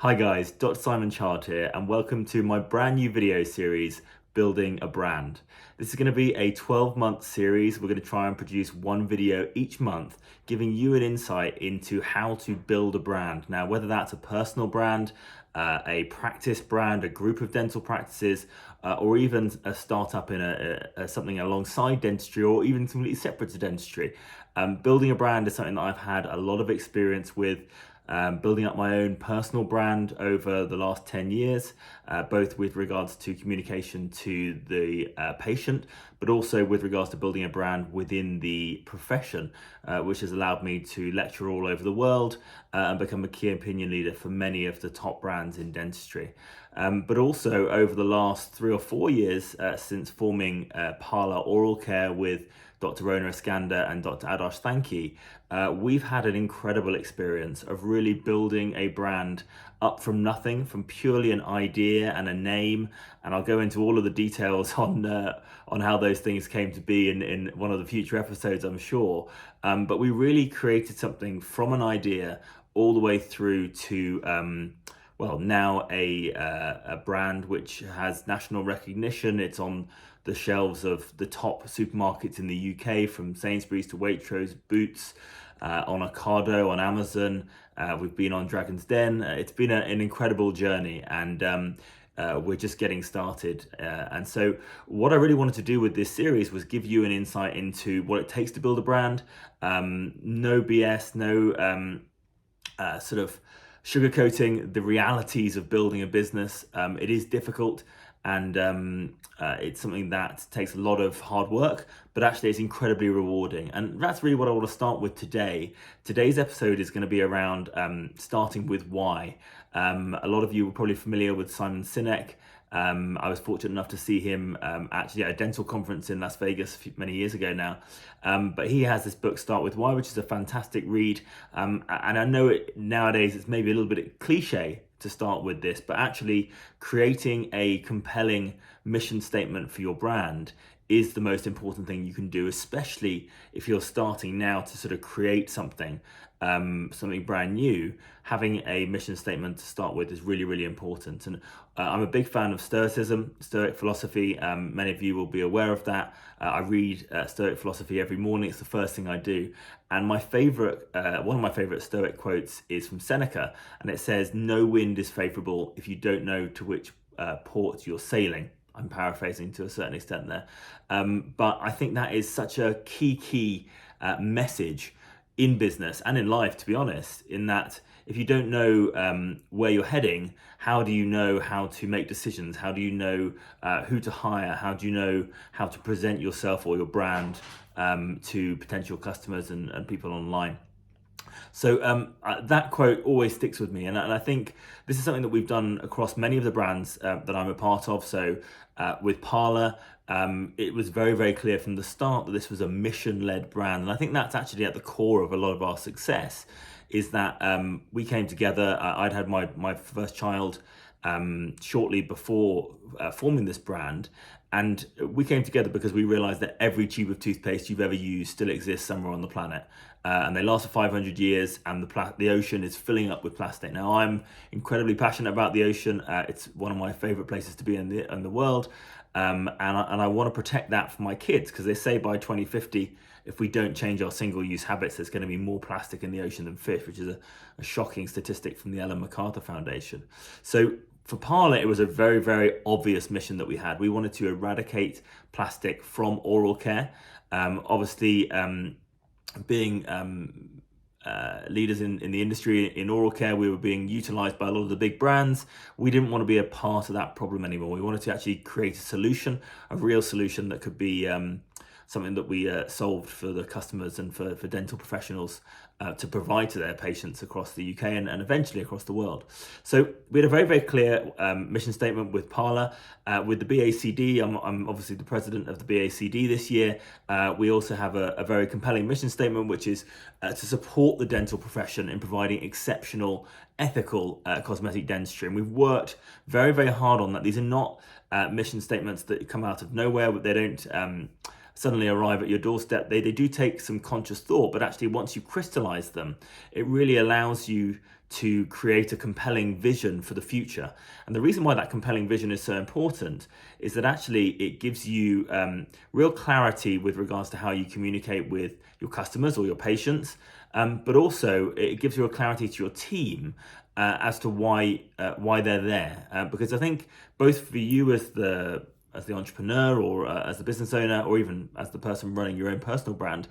Hi guys, Dr. Simon Chard here, and welcome to my brand new video series, Building a Brand. This is going to be a 12-month series. We're going to try and produce one video each month, giving you an insight into how to build a brand. Now, whether that's a personal brand, a practice brand, a group of dental practices, or even a startup in something alongside dentistry, or even completely separate to dentistry. Building a brand is something that I've had a lot of experience with. Building up my own personal brand over the last 10 years, both with regards to communication to the patient, but also with regards to building a brand within the profession, which has allowed me to lecture all over the world and become a key opinion leader for many of the top brands in dentistry. But also over the last 3 or 4 years since forming Parlour Oral Care with Dr. Rona Iskander and Dr. Adarsh Thanki, we've had an incredible experience of really building a brand up from nothing, from purely an idea and a name. And I'll go into all of the details on how those things came to be in one of the future episodes, I'm sure. But we really created something from an idea all the way through to now a brand which has national recognition. It's on the shelves of the top supermarkets in the UK, from Sainsbury's to Waitrose, Boots, on Ocado, on Amazon. We've been on Dragon's Den. It's been an incredible journey, and we're just getting started. And so what I really wanted to do with this series was give you an insight into what it takes to build a brand. No BS, no sort of sugarcoating the realities of building a business. It is difficult, and it's something that takes a lot of hard work, but actually it's incredibly rewarding. And that's really what I want to start with today. Today's episode is going to be around starting with why. A lot of you are probably familiar with Simon Sinek. I was fortunate enough to see him actually at a dental conference in Las Vegas many years ago now. But he has this book, Start With Why, which is a fantastic read. And I know nowadays it's maybe a little bit cliche to start with this, but actually creating a compelling mission statement for your brand is the most important thing you can do, especially if you're starting now to sort of create something brand new. Having a mission statement to start with is really, really important. And I'm a big fan of Stoicism, Stoic philosophy. Many of you will be aware of that. I read Stoic philosophy every morning. It's the first thing I do. And one of my favorite Stoic quotes is from Seneca, and it says, "No wind is favorable if you don't know to which port you're sailing." I'm paraphrasing to a certain extent there. But I think that is such a key message in business and in life, to be honest, in that if you don't know where you're heading, how do you know how to make decisions? How do you know who to hire? How do you know how to present yourself or your brand to potential customers and people online? So that quote always sticks with me, and I think this is something that we've done across many of the brands that I'm a part of. So with Parlour, it was very, very clear from the start that this was a mission-led brand, and I think that's actually at the core of a lot of our success, is that we came together. I'd had my first child shortly before forming this brand, and we came together because we realized that every tube of toothpaste you've ever used still exists somewhere on the planet. And they last for 500 years, and the ocean is filling up with plastic. Now, I'm incredibly passionate about the ocean. It's one of my favorite places to be in the world. And I want to protect that for my kids, because they say by 2050, if we don't change our single-use habits, there's going to be more plastic in the ocean than fish, which is a shocking statistic from the Ellen MacArthur Foundation. So for Parlour, it was a very, very obvious mission that we had. We wanted to eradicate plastic from oral care. Obviously, being leaders in the industry in oral care, we were being utilized by a lot of the big brands. We didn't want to be a part of that problem anymore. We wanted to actually create a solution, a real solution that could be something that we solved for the customers and for dental professionals to provide to their patients across the UK and eventually across the world. So we had a very, very clear mission statement with Parlour. With the BACD, I'm obviously the president of the BACD this year. We also have a very compelling mission statement, which is to support the dental profession in providing exceptional, ethical cosmetic dentistry. And we've worked very, very hard on that. These are not mission statements that come out of nowhere, but they don't suddenly arrive at your doorstep. They do take some conscious thought, but actually once you crystallize them, it really allows you to create a compelling vision for the future. And the reason why that compelling vision is so important is that actually it gives you real clarity with regards to how you communicate with your customers or your patients, but also it gives you a clarity to your team as to why they're there. Because I think both for you as the entrepreneur or as the business owner, or even as the person running your own personal brand,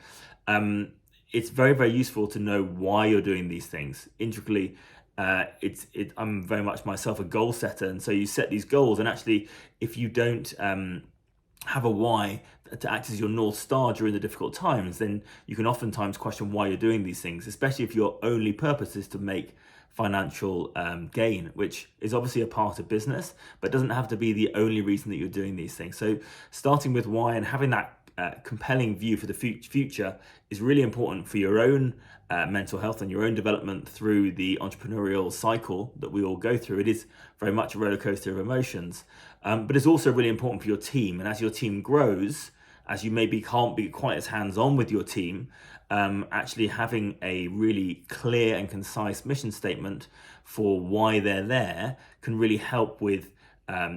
it's very, very useful to know why you're doing these things intricately. I'm very much myself a goal setter, and so you set these goals, and actually if you don't have a why to act as your North Star during the difficult times, then you can oftentimes question why you're doing these things, especially if your only purpose is to make financial gain, which is obviously a part of business, but doesn't have to be the only reason that you're doing these things. So starting with why and having that compelling view for the future is really important for your own mental health and your own development through the entrepreneurial cycle that we all go through. It is very much a roller coaster of emotions, but it's also really important for your team. And as your team grows, as you maybe can't be quite as hands-on with your team, actually having a really clear and concise mission statement for why they're there can really help with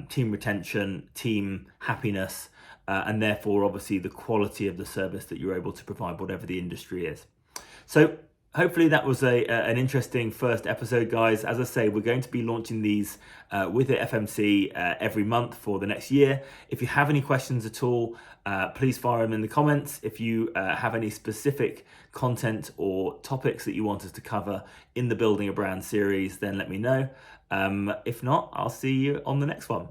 team retention, team happiness, and therefore obviously the quality of the service that you're able to provide, whatever the industry is. So hopefully that was an interesting first episode, guys. As I say, we're going to be launching these with the FMC every month for the next year. If you have any questions at all, please fire them in the comments. If you have any specific content or topics that you want us to cover in the Building a Brand series, then let me know. If not, I'll see you on the next one.